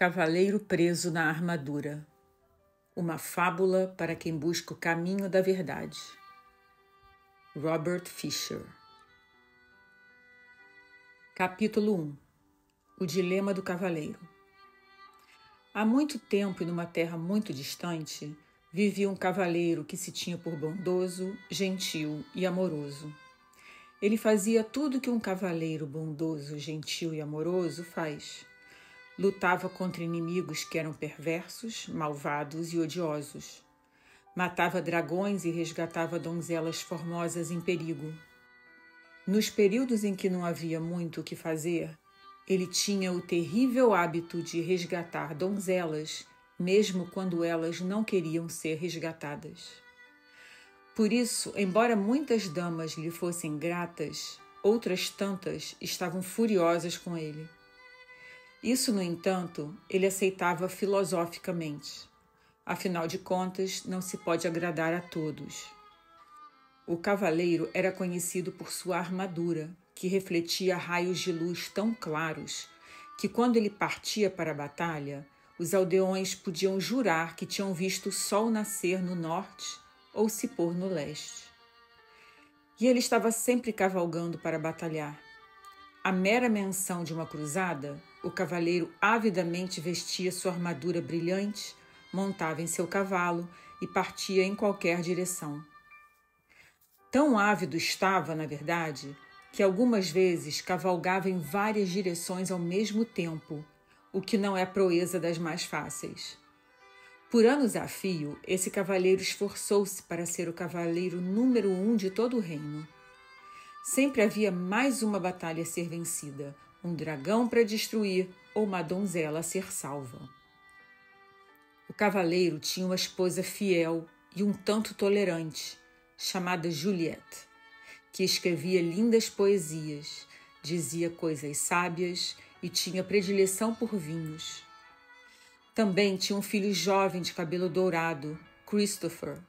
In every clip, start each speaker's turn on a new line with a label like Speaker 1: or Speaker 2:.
Speaker 1: Cavaleiro preso na armadura. Uma fábula para quem busca o caminho da verdade. Robert Fisher. Capítulo 1. O dilema do cavaleiro. Há muito tempo e numa terra muito distante, vivia um cavaleiro que se tinha por bondoso, gentil e amoroso. Ele fazia tudo que um cavaleiro bondoso, gentil e amoroso faz. Lutava contra inimigos que eram perversos, malvados e odiosos. Matava dragões e resgatava donzelas formosas em perigo. Nos períodos em que não havia muito o que fazer, ele tinha o terrível hábito de resgatar donzelas, mesmo quando elas não queriam ser resgatadas. Por isso, embora muitas damas lhe fossem gratas, outras tantas estavam furiosas com ele. Isso, no entanto, ele aceitava filosoficamente. Afinal de contas, não se pode agradar a todos. O cavaleiro era conhecido por sua armadura, que refletia raios de luz tão claros que, quando ele partia para a batalha, os aldeões podiam jurar que tinham visto o sol nascer no norte ou se pôr no leste. E ele estava sempre cavalgando para batalhar. A mera menção de uma cruzada, o cavaleiro avidamente vestia sua armadura brilhante, montava em seu cavalo e partia em qualquer direção. Tão ávido estava, na verdade, que algumas vezes cavalgava em várias direções ao mesmo tempo, o que não é proeza das mais fáceis. Por anos a fio, esse cavaleiro esforçou-se para ser o cavaleiro número 1 de todo o reino. Sempre havia mais uma batalha a ser vencida, um dragão para destruir ou uma donzela a ser salva. O cavaleiro tinha uma esposa fiel e um tanto tolerante, chamada Juliette, que escrevia lindas poesias, dizia coisas sábias e tinha predileção por vinhos. Também tinha um filho jovem de cabelo dourado, Christopher.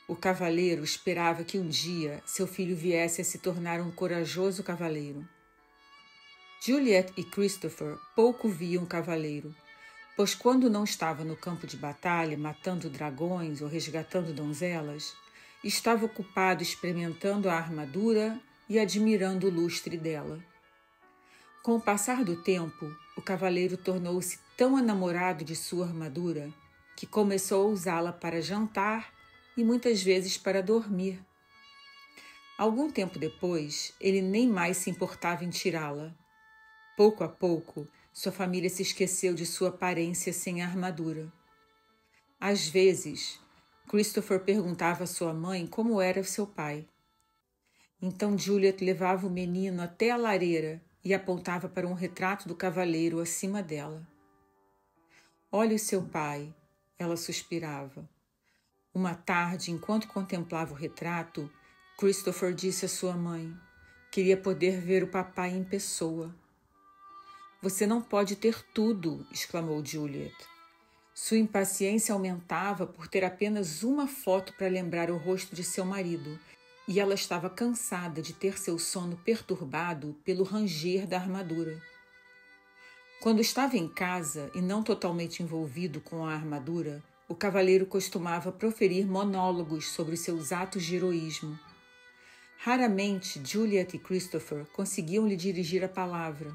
Speaker 1: O cavaleiro esperava que um dia seu filho viesse a se tornar um corajoso cavaleiro. Juliette e Christopher pouco viam o cavaleiro, pois quando não estava no campo de batalha matando dragões ou resgatando donzelas, estava ocupado experimentando a armadura e admirando o lustre dela. Com o passar do tempo, o cavaleiro tornou-se tão enamorado de sua armadura que começou a usá-la para jantar e muitas vezes para dormir. Algum tempo depois, ele nem mais se importava em tirá-la. Pouco a pouco, sua família se esqueceu de sua aparência sem a armadura. Às vezes, Christopher perguntava à sua mãe como era seu pai. Então Juliette levava o menino até a lareira e apontava para um retrato do cavaleiro acima dela. "Olhe o seu pai", ela suspirava. Uma tarde, enquanto contemplava o retrato, Christopher disse à sua mãe: "Queria poder ver o papai em pessoa." "Você não pode ter tudo", exclamou Juliette. Sua impaciência aumentava por ter apenas uma foto para lembrar o rosto de seu marido, e ela estava cansada de ter seu sono perturbado pelo ranger da armadura. Quando estava em casa e não totalmente envolvido com a armadura, o cavaleiro costumava proferir monólogos sobre seus atos de heroísmo. Raramente Juliette e Christopher conseguiam lhe dirigir a palavra.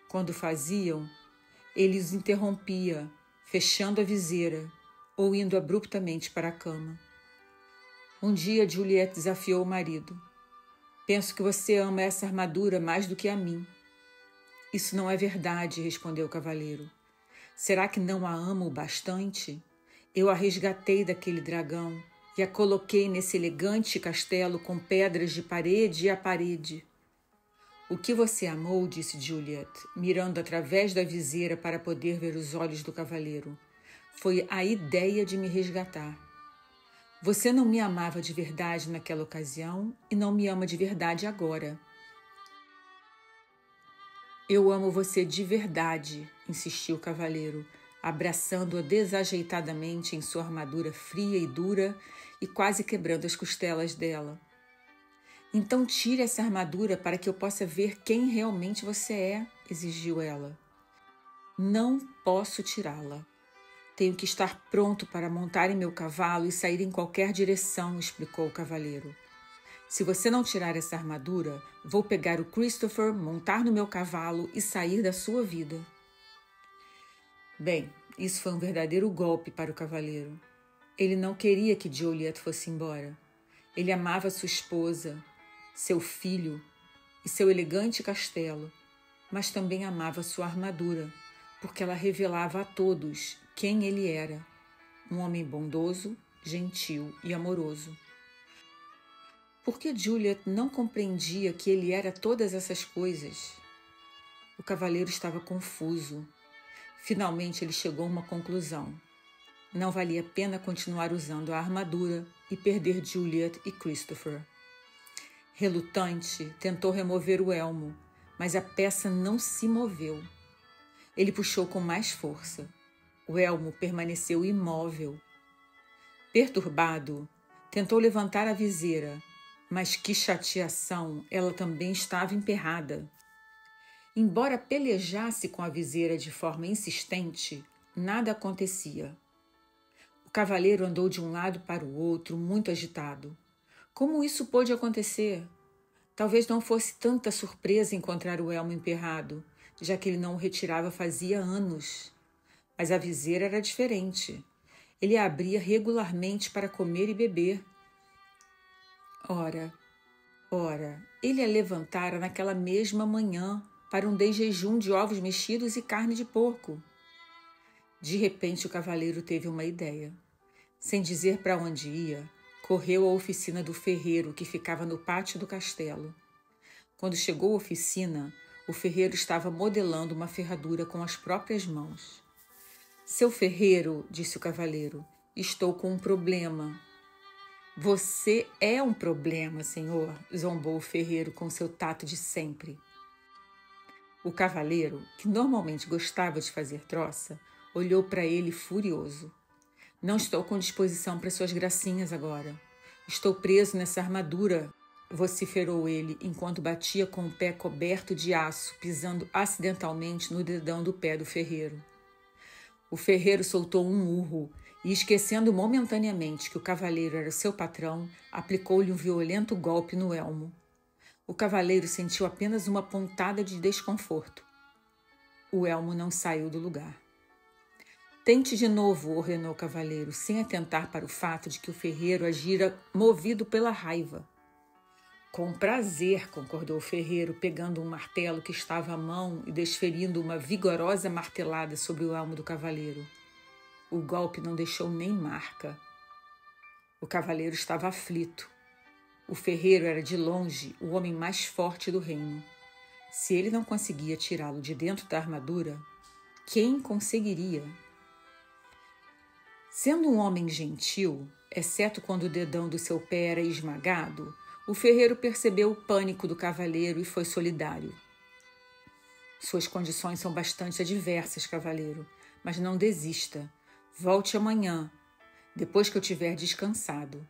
Speaker 1: Quando faziam, ele os interrompia, fechando a viseira ou indo abruptamente para a cama. Um dia Juliette desafiou o marido. "Penso que você ama essa armadura mais do que a mim." "Isso não é verdade", respondeu o cavaleiro. "Será que não a amo o bastante? Eu a resgatei daquele dragão e a coloquei nesse elegante castelo com pedras de parede a parede." "O que você amou", disse Juliette, mirando através da viseira para poder ver os olhos do cavaleiro, "foi a ideia de me resgatar. Você não me amava de verdade naquela ocasião e não me ama de verdade agora." "Eu amo você de verdade", insistiu o cavaleiro, abraçando-a desajeitadamente em sua armadura fria e dura e quase quebrando as costelas dela. "Então tire essa armadura para que eu possa ver quem realmente você é", exigiu ela. Não posso tirá-la. Tenho que estar pronto para montar em meu cavalo e sair em qualquer direção, explicou o cavaleiro. Se você não tirar essa armadura, vou pegar o Christopher, montar no meu cavalo e sair da sua vida. Bem, isso foi um verdadeiro golpe para o cavaleiro. Ele não queria que Juliet fosse embora. Ele amava sua esposa, seu filho e seu elegante castelo, mas também amava sua armadura, porque ela revelava a todos quem ele era, um homem bondoso, gentil e amoroso. Porque Juliet não compreendia que ele era todas essas coisas? O cavaleiro estava confuso. Finalmente ele chegou a uma conclusão. Não valia a pena continuar usando a armadura e perder Juliet e Christopher. Relutante, tentou remover o elmo, mas a peça não se moveu. Ele puxou com mais força. O elmo permaneceu imóvel. Perturbado, tentou levantar a viseira, mas que chateação, ela também estava emperrada. Embora pelejasse com a viseira de forma insistente, nada acontecia. O cavaleiro andou de um lado para o outro, muito agitado. Como isso pôde acontecer? Talvez não fosse tanta surpresa encontrar o elmo emperrado, já que ele não o retirava fazia anos. Mas a viseira era diferente. Ele a abria regularmente para comer e beber. Ora, ele a levantara naquela mesma manhã para um desjejum de ovos mexidos e carne de porco. De repente o cavaleiro teve uma ideia. Sem dizer para onde ia, correu à oficina do ferreiro que ficava no pátio do castelo. Quando chegou à oficina, o ferreiro estava modelando uma ferradura com as próprias mãos. Seu ferreiro, disse o cavaleiro, estou com um problema. Você é um problema, senhor, zombou o ferreiro com seu tato de sempre. O cavaleiro, que normalmente gostava de fazer troça, olhou para ele furioso. Não estou com disposição para suas gracinhas agora. Estou preso nessa armadura, vociferou ele enquanto batia com o pé coberto de aço, pisando acidentalmente no dedão do pé do ferreiro. O ferreiro soltou um urro e, esquecendo momentaneamente que o cavaleiro era seu patrão, aplicou-lhe um violento golpe no elmo. O cavaleiro sentiu apenas uma pontada de desconforto. O elmo não saiu do lugar. Tente de novo, ordenou o cavaleiro, sem atentar para o fato de que o ferreiro agira movido pela raiva. Com prazer, concordou o ferreiro, pegando um martelo que estava à mão e desferindo uma vigorosa martelada sobre o elmo do cavaleiro. O golpe não deixou nem marca. O cavaleiro estava aflito. O ferreiro era, de longe, o homem mais forte do reino. Se ele não conseguia tirá-lo de dentro da armadura, quem conseguiria? Sendo um homem gentil, exceto quando o dedão do seu pé era esmagado, o ferreiro percebeu o pânico do cavaleiro e foi solidário. Suas condições são bastante adversas, cavaleiro, mas não desista. Volte amanhã, depois que eu tiver descansado.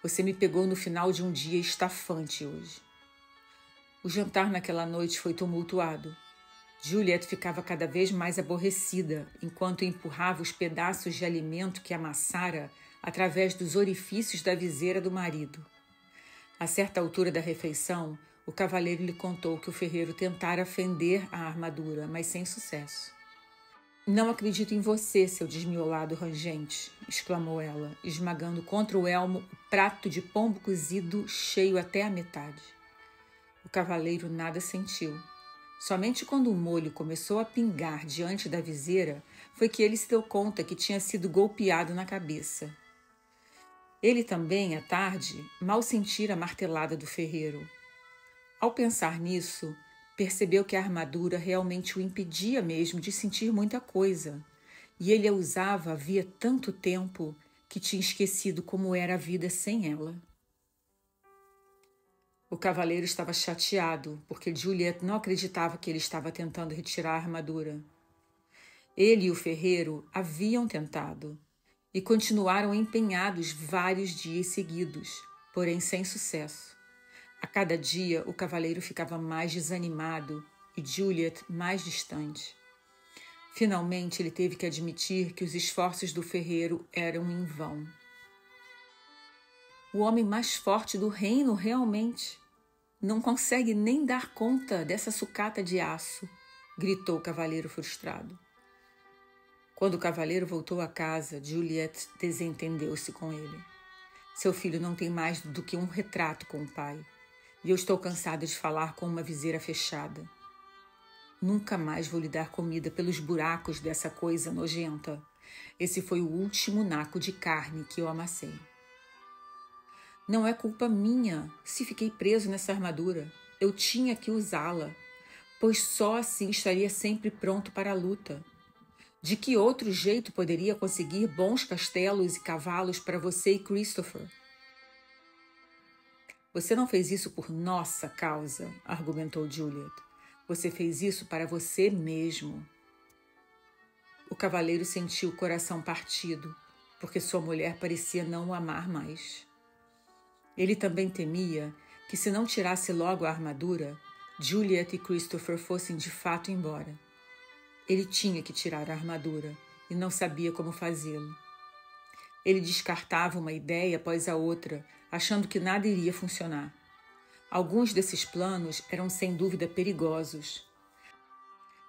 Speaker 1: Você me pegou no final de um dia estafante hoje. O jantar naquela noite foi tumultuado. Juliet ficava cada vez mais aborrecida, enquanto empurrava os pedaços de alimento que amassara através dos orifícios da viseira do marido. A certa altura da refeição, o cavaleiro lhe contou que o ferreiro tentara fender a armadura, mas sem sucesso. Não acredito em você, seu desmiolado rangente, exclamou ela, esmagando contra o elmo o prato de pombo cozido cheio até a metade. O cavaleiro nada sentiu. Somente quando o molho começou a pingar diante da viseira foi que ele se deu conta que tinha sido golpeado na cabeça. Ele também, à tarde, mal sentira a martelada do ferreiro. Ao pensar nisso, percebeu que a armadura realmente o impedia mesmo de sentir muita coisa, e ele a usava havia tanto tempo que tinha esquecido como era a vida sem ela. O cavaleiro estava chateado, porque Juliet não acreditava que ele estava tentando retirar a armadura. Ele e o ferreiro haviam tentado, e continuaram empenhados vários dias seguidos, porém sem sucesso. A cada dia, o cavaleiro ficava mais desanimado e Juliet mais distante. Finalmente ele teve que admitir que os esforços do ferreiro eram em vão. O homem mais forte do reino realmente não consegue nem dar conta dessa sucata de aço, gritou o cavaleiro frustrado. Quando o cavaleiro voltou a casa, Juliet desentendeu-se com ele. Seu filho não tem mais do que um retrato com o pai, e eu estou cansada de falar com uma viseira fechada. Nunca mais vou lhe dar comida pelos buracos dessa coisa nojenta. Esse foi o último naco de carne que eu amassei. Não é culpa minha se fiquei preso nessa armadura. Eu tinha que usá-la, pois só assim estaria sempre pronto para a luta. De que outro jeito poderia conseguir bons castelos e cavalos para você e Christopher? Você não fez isso por nossa causa, argumentou Juliet. Você fez isso para você mesmo. O cavaleiro sentiu o coração partido, porque sua mulher parecia não o amar mais. Ele também temia que, se não tirasse logo a armadura, Juliet e Christopher fossem de fato embora. Ele tinha que tirar a armadura e não sabia como fazê-lo. Ele descartava uma ideia após a outra, achando que nada iria funcionar. Alguns desses planos eram sem dúvida perigosos.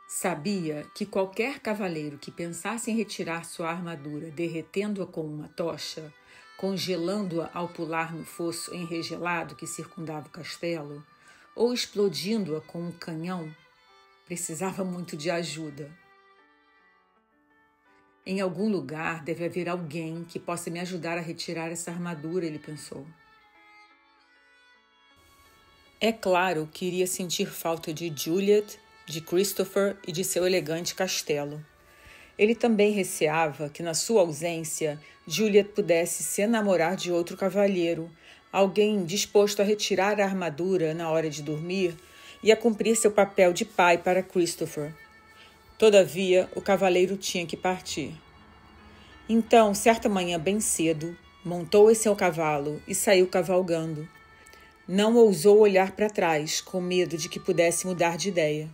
Speaker 1: Sabia que qualquer cavaleiro que pensasse em retirar sua armadura derretendo-a com uma tocha, congelando-a ao pular no fosso enregelado que circundava o castelo, ou explodindo-a com um canhão, precisava muito de ajuda. Em algum lugar deve haver alguém que possa me ajudar a retirar essa armadura, ele pensou. É claro que iria sentir falta de Juliet, de Christopher e de seu elegante castelo. Ele também receava que, na sua ausência, Juliet pudesse se enamorar de outro cavalheiro, alguém disposto a retirar a armadura na hora de dormir e a cumprir seu papel de pai para Christopher. Todavia, o cavaleiro tinha que partir. Então, certa manhã bem cedo, montou em seu cavalo e saiu cavalgando. Não ousou olhar para trás, com medo de que pudesse mudar de ideia.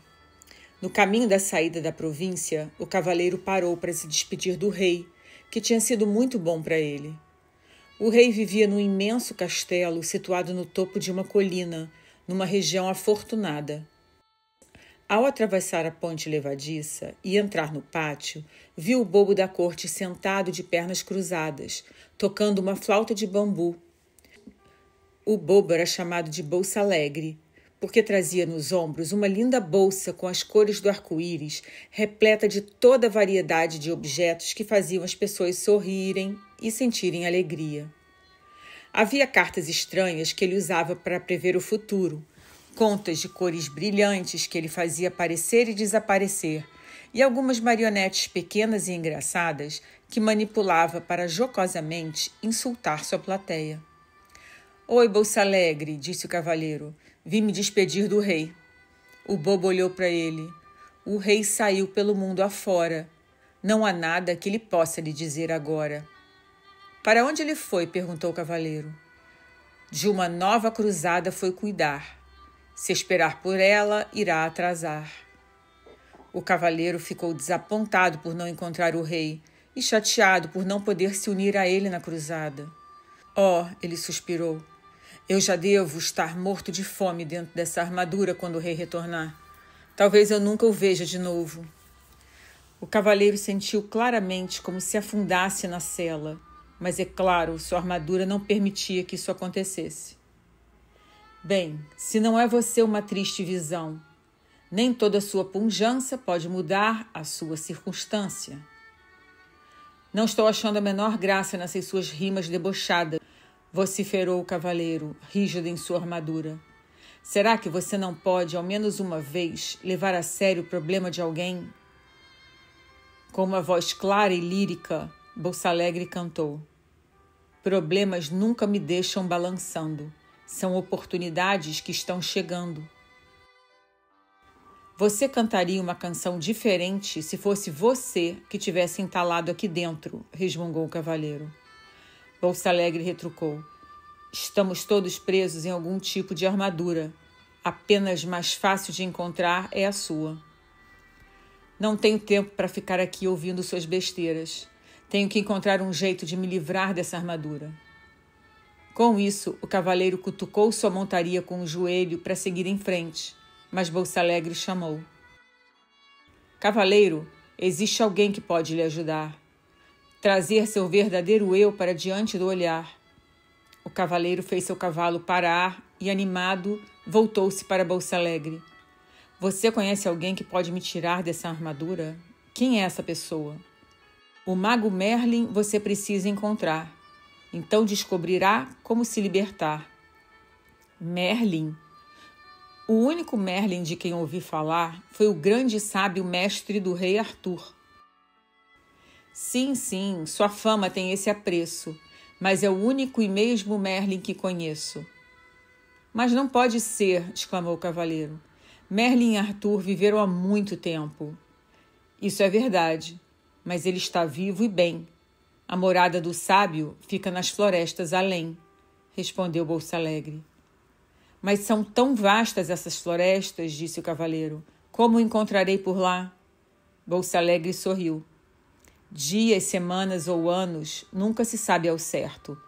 Speaker 1: No caminho da saída da província, o cavaleiro parou para se despedir do rei, que tinha sido muito bom para ele. O rei vivia num imenso castelo situado no topo de uma colina, numa região afortunada. Ao atravessar a ponte levadiça e entrar no pátio, viu o bobo da corte sentado de pernas cruzadas, tocando uma flauta de bambu. O bobo era chamado de Bolsa Alegre, porque trazia nos ombros uma linda bolsa com as cores do arco-íris, repleta de toda a variedade de objetos que faziam as pessoas sorrirem e sentirem alegria. Havia cartas estranhas que ele usava para prever o futuro, contas de cores brilhantes que ele fazia aparecer e desaparecer, e algumas marionetes pequenas e engraçadas que manipulava para jocosamente insultar sua plateia. Oi, Bolsa Alegre, disse o cavaleiro. Vim me despedir do rei. O bobo olhou para ele. O rei saiu pelo mundo afora. Não há nada que ele possa lhe dizer agora. Para onde ele foi? Perguntou o cavaleiro. De uma nova cruzada foi cuidar. Se esperar por ela, irá atrasar. O cavaleiro ficou desapontado por não encontrar o rei e chateado por não poder se unir a ele na cruzada. Oh, ele suspirou. Eu já devo estar morto de fome dentro dessa armadura quando o rei retornar. Talvez eu nunca o veja de novo. O cavaleiro sentiu claramente como se afundasse na cela, mas é claro, sua armadura não permitia que isso acontecesse. Bem, se não é você uma triste visão, nem toda sua pujança pode mudar a sua circunstância. Não estou achando a menor graça nessas suas rimas debochadas, vociferou o cavaleiro, rígido em sua armadura. Será que você não pode, ao menos uma vez, levar a sério o problema de alguém? Com uma voz clara e lírica, Bolsa Alegre cantou. Problemas nunca me deixam balançando. São oportunidades que estão chegando. Você cantaria uma canção diferente se fosse você que tivesse entalado aqui dentro, resmungou o cavaleiro. Bolsa Alegre retrucou. Estamos todos presos em algum tipo de armadura. Apenas mais fácil de encontrar é a sua. Não tenho tempo para ficar aqui ouvindo suas besteiras. Tenho que encontrar um jeito de me livrar dessa armadura. Com isso, o cavaleiro cutucou sua montaria com o joelho para seguir em frente, mas Bolsa Alegre chamou. Cavaleiro, existe alguém que pode lhe ajudar. Trazer seu verdadeiro eu para diante do olhar. O cavaleiro fez seu cavalo parar e, animado, voltou-se para Bolsa Alegre. Você conhece alguém que pode me tirar dessa armadura? Quem é essa pessoa? O mago Merlin você precisa encontrar. Então descobrirá como se libertar. Merlin? O único Merlin de quem ouvi falar foi o grande sábio mestre do rei Arthur. Sim, sua fama tem esse apreço, mas é o único e mesmo Merlin que conheço. Mas não pode ser, exclamou o cavaleiro. Merlin e Arthur viveram há muito tempo. Isso é verdade, mas ele está vivo e bem. A morada do sábio fica nas florestas além, respondeu Bolsa Alegre. Mas são tão vastas essas florestas, disse o cavaleiro. Como o encontrarei por lá? Bolsa Alegre sorriu. Dias, semanas ou anos, nunca se sabe ao certo.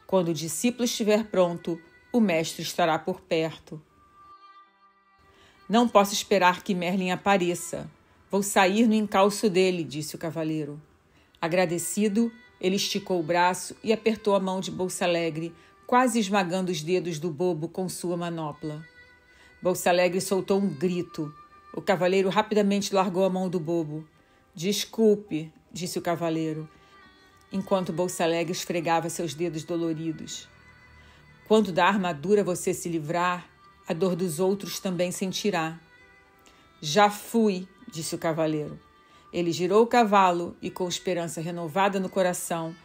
Speaker 1: Quando o discípulo estiver pronto, o mestre estará por perto. Não posso esperar que Merlin apareça. Vou sair no encalço dele, disse o cavaleiro. Agradecido, ele esticou o braço e apertou a mão de Bolsa Alegre, quase esmagando os dedos do bobo com sua manopla. Bolsa Alegre soltou um grito. O cavaleiro rapidamente largou a mão do bobo. Desculpe, disse o cavaleiro, enquanto Bolsa Alegre esfregava seus dedos doloridos. Quando da armadura você se livrar, a dor dos outros também sentirá. Já fui, disse o cavaleiro. Ele girou o cavalo e, com esperança renovada no coração,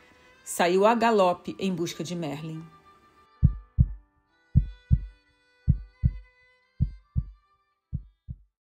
Speaker 1: saiu a galope em busca de Merlin.